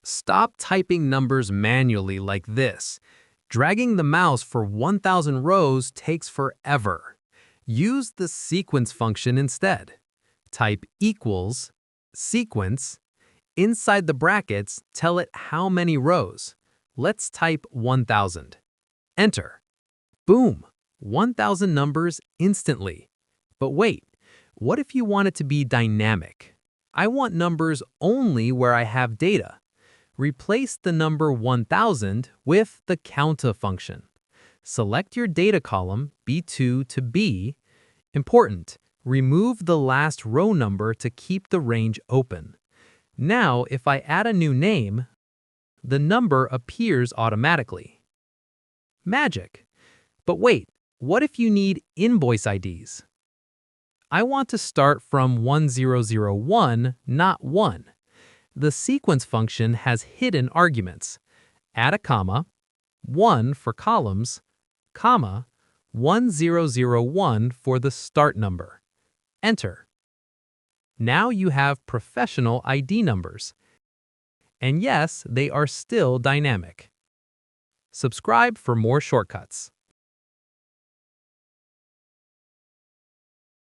Stop typing numbers manually like this. Dragging the mouse for 1,000 rows takes forever. Use the sequence function instead. Type equals, sequence. Inside the brackets, tell it how many rows. Let's type 1,000. Enter. Boom! 1,000 numbers instantly. But wait, what if you want it to be dynamic? I want numbers only where I have data. Replace the number 1,000 with the COUNTA function. Select your data column B2 to B. Important, remove the last row number to keep the range open. Now, if I add a new name, the number appears automatically. Magic! But wait, what if you need invoice IDs? I want to start from 1001, not 1. The sequence function has hidden arguments. Add a comma, 1 for columns, comma, 1001 for the start number. Enter. Now you have professional ID numbers. And yes, they are still dynamic. Subscribe for more shortcuts.